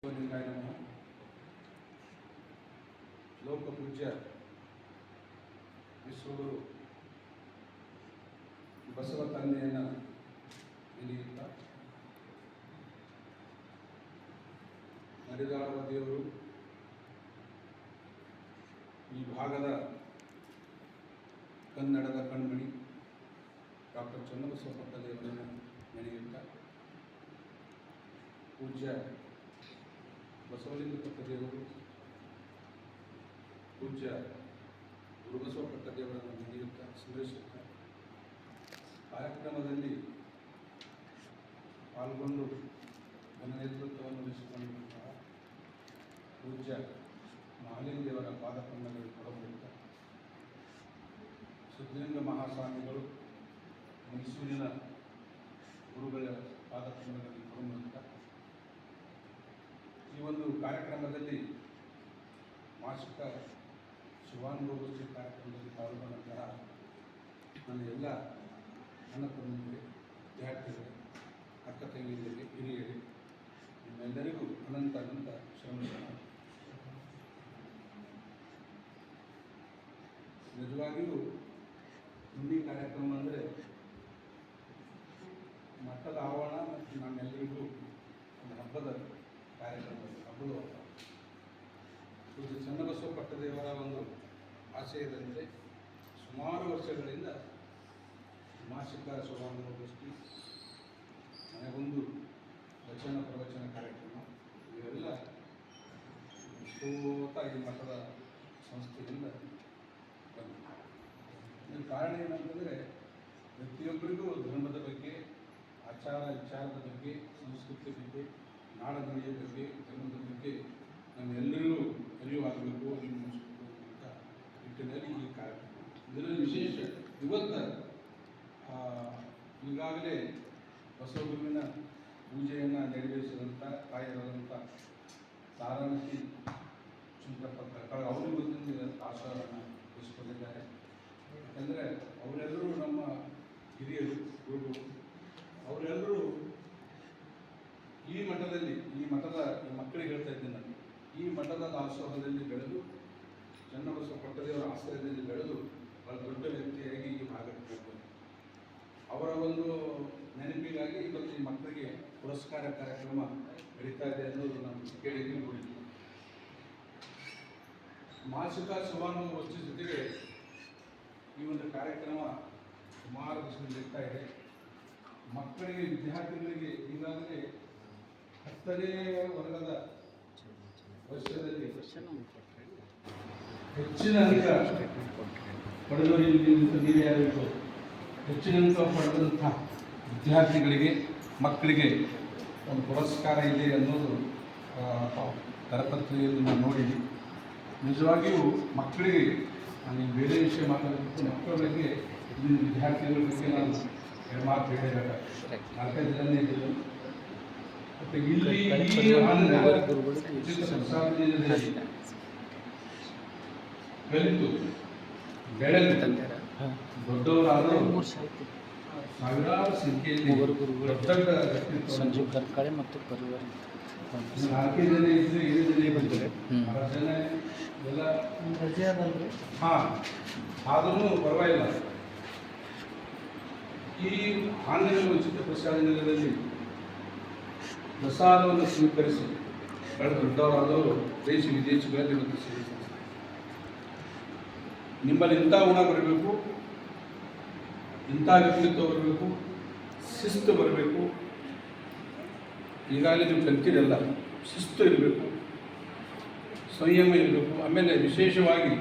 ಲೋಕ ಪೂಜ್ಯ ವಿಶ್ವಗುರು ಬಸವ ತಂದೆಯನ್ನು ನೆನೆಯುತ್ತಾ ಮರಿದಾಳುವ ದೇವರು ಈ ಭಾಗದ ಕನ್ನಡದ ಕಣ್ಮಣಿ ಡಾಕ್ಟರ್ ಚನ್ನಬಸವ ದೇವರನ್ನು ನೆನೆಯುತ್ತಾ ಪೂಜ್ಯ ಬಸವಲಿಂಗ ಪಟ್ಟದೇವರು ಪೂಜ್ಯ ಗುರುಬಸವ ಪಟ್ಟದೇವರನ್ನು ನೆನೆಯುತ್ತಾ ಸ್ಮರಿಸುತ್ತಾ ಕಾರ್ಯಕ್ರಮದಲ್ಲಿ ಪಾಲ್ಗೊಂಡು ನನ್ನ ನೇತೃತ್ವವನ್ನು ವಹಿಸಿಕೊಂಡಿರುತ್ತಾ ಪೂಜ್ಯ ಮಹಾಲಿಂಗ ದೇವರ ಪಾದಕಂಡಗಳಿಗೆ ಕೊಡಬೇಕು. ಸಿದ್ಧಲಿಂಗ ಮಹಾಸ್ವಾಮಿಗಳು ಮೈಸೂರಿನ ಗುರುಗಳ ಪಾದಕಂಡಗಳಲ್ಲಿ ಕೊಡಬೇಕು. ಈ ಒಂದು ಕಾರ್ಯಕ್ರಮದಲ್ಲಿ ಮಾಸಿಕ ಶಿವಾನುಭವಗೋಷ್ಠಿ ಕಾರ್ಯಕ್ರಮದಲ್ಲಿ ಪಾಲ್ಗೊಂಡಂತಹ ನನ್ನ ಎಲ್ಲ ಅಣ್ಣ ತಮ್ಮಂದಿರಿಗೆ, ವಿದ್ಯಾರ್ಥಿಗಳಿಗೆ, ಅಕ್ಕ ತಂಗಿಯರಿಗೆ, ಹಿರಿಯರಿಗೆ, ನಿಮ್ಮೆಲ್ಲರಿಗೂ ಅನಂತ ಶ್ರಮಿಸೋಣ. ನಿಜವಾಗಿಯೂ ನುಡಿ ಕಾರ್ಯಕ್ರಮ ಅಂದರೆ ಮಠದ ಆವರಣ ಮತ್ತು ನಮ್ಮೆಲ್ಲರಿಗೂ ಒಂದು ಹಬ್ಬದ ಕಾರ್ಯಕ್ರಮ, ಹಬ್ಬದ ಹಬ್ಬ. ಇದು ಚನ್ನಬಸವ ಪಟ್ಟದೇವರ ಒಂದು ಆಶಯದಂತೆ ಸುಮಾರು ವರ್ಷಗಳಿಂದ ಮಾಸಿಕ ಶಿವಾನುಭವಗೋಷ್ಠಿ, ಮನೆಗೊಂದು ವಚನ ಪ್ರವಚನ ಕಾರ್ಯಕ್ರಮ ಇವೆಲ್ಲ ಈ ಮಠದ ಸಂಸ್ಥೆಯಿಂದ ಬಂದಿದೆ. ಇದರ ಕಾರಣ ಏನಂತಂದರೆ ಪ್ರತಿಯೊಬ್ಬರಿಗೂ ಧರ್ಮದ ಬಗ್ಗೆ, ಆಚಾರ ವಿಚಾರದ ಬಗ್ಗೆ, ಸಂಸ್ಕೃತಿ ಬಗ್ಗೆ, ನಾಡನುಡಿಯ ಬಗ್ಗೆ, ಧರ್ಮದ ಬಗ್ಗೆ ನಮ್ಮೆಲ್ಲರಿಗೂ ಅರಿವಾಗಬೇಕು, ಅರಿವಿಸಬೇಕು ಅಂತ ನಿಟ್ಟಿನಲ್ಲಿ ಈ ಕಾರ್ಯಕ್ರಮ. ಇದರಲ್ಲಿ ವಿಶೇಷ ಇವತ್ತು ಈಗಾಗಲೇ ಬಸವಗುರುವಿನ ಪೂಜೆಯನ್ನು ನೆರವೇರಿಸಿದಂಥ ತಾಯಿಯಾದಂಥ ಸಾರಾಂಶಿ ಚುಂಕಪತ್ರ ಅವರು ಇವತ್ತಿನ ಆಶಯವನ್ನು ವಹಿಸಿಕೊಂಡಿದ್ದಾರೆ. ಯಾಕೆಂದರೆ ಅವರೆಲ್ಲರೂ ನಮ್ಮ ಹಿರಿಯರು, ಗುರುಗಳು. ಅವರೆಲ್ಲರೂ ಈ ಮಠದಲ್ಲಿ, ಈ ಮಕ್ಕಳಿಗೆ ಹೇಳ್ತಾ ಇದ್ದೀನಿ ನಾನು, ಈ ಮಠದ ದಾಸೋಹದಲ್ಲಿ ಬೆಳೆದು ಚನ್ನಬಸವ ಪಟ್ಟದೇವರ ಆಶ್ರಯದಲ್ಲಿ ಬೆಳೆದು ಬಹಳ ದೊಡ್ಡ ವ್ಯಕ್ತಿಯಾಗಿ ಈ ಭಾಗಕ್ಕೆ ಬಂದರು. ಅವರ ಒಂದು ನೆನಪಿಗಾಗಿ ಇವತ್ತು ಈ ಮಕ್ಕಳಿಗೆ ಪುರಸ್ಕಾರ ಕಾರ್ಯಕ್ರಮ ನಡೀತಾ ಇದೆ ಅನ್ನೋದು ನಾನು ಕೇಳಿದ್ದೀನಿ, ನೋಡಿದ್ದೀನಿ. ಮಾಸಿಕ ಶಿವಾನುಭವಗೋಷ್ಠಿ ಜೊತೆಗೆ ಈ ಒಂದು ಕಾರ್ಯಕ್ರಮ ಸುಮಾರು ದಿವಸ ನಡೀತಾ ಇದೆ. ಮಕ್ಕಳಿಗೆ, ವಿದ್ಯಾರ್ಥಿಗಳಿಗೆ ಈಗಾಗಲೇ 10ನೇ ವರ್ಗದ ವರ್ಷದಲ್ಲಿ ಹೆಚ್ಚಿನ ಅಂಕ ಪಡೆದವರು ನೀವೇ ಯಾರು ಹೆಚ್ಚಿನ ಅಂಕ ಪಡೆದಂಥ ವಿದ್ಯಾರ್ಥಿಗಳಿಗೆ, ಮಕ್ಕಳಿಗೆ ಒಂದು ಪುರಸ್ಕಾರ ಇದೆ ಅನ್ನೋದು ಕರಪತ್ರಿಯಲ್ಲಿ ನಾನು ನೋಡಿದ್ದೀನಿ. ನಿಜವಾಗಿಯೂ ಮಕ್ಕಳಿಗೆ ನಾನು ಬೇರೆ ವಿಷಯ ಮಾತಾಡೋದಕ್ಕೆ ಮಕ್ಕಳ ಬಗ್ಗೆ, ವಿದ್ಯಾರ್ಥಿಗಳ ಬಗ್ಗೆ ನಾನು ಎರಡು ಮಾತು ಹೇಳಬೇಕಾಗ್ತದೆ. 4-5 ಜನ ಇದ್ದರು. ಮತ್ತು ಇಲ್ಲಿ ಕಲಿತು ಬೆಳೆದು ದೊಡ್ಡವರಾದ ಸಾವಿರಾರು ಸಂಖ್ಯೆಯಲ್ಲಿ ದೊಡ್ಡ ಸಂಜೀವ್ ಗರ್ಕಾಳೆ ಮತ್ತು ಪರಿವಾರ 4 ಜನ ಇದ್ದರೆ 7 ಜನ ಬಂದರೆ 6 ಜನ ಎಲ್ಲ ರಜೆ ಆದಲ್ರಿ. ಆದರೂ ಪರವಾಗಿಲ್ಲ. ಈ ಆಂಧ್ರ ಉಚಿತ ಪ್ರಸಾದ ನಿಲಯದಲ್ಲಿ ಪ್ರಸಾದವನ್ನು ಸ್ವೀಕರಿಸಿ ಬಹಳ ದೊಡ್ಡವರಾದವರು ದೇಶ ವಿದೇಶಗಳಲ್ಲಿ ಮತ್ತು ಸೇರಿದ್ದಾರೆ. ನಿಮ್ಮಲ್ಲಿ ಇಂಥ ಗುಣ ಬರಬೇಕು, ಇಂಥ ವ್ಯಕ್ತಿತ್ವ ಬರಬೇಕು, ಶಿಸ್ತು ಬರಬೇಕು. ಈಗಾಗಲೇ ನೀವು ಕಲ್ತಿರಲ್ಲ, ಶಿಸ್ತು ಇರಬೇಕು, ಸಂಯಮ ಇರಬೇಕು. ಆಮೇಲೆ ವಿಶೇಷವಾಗಿ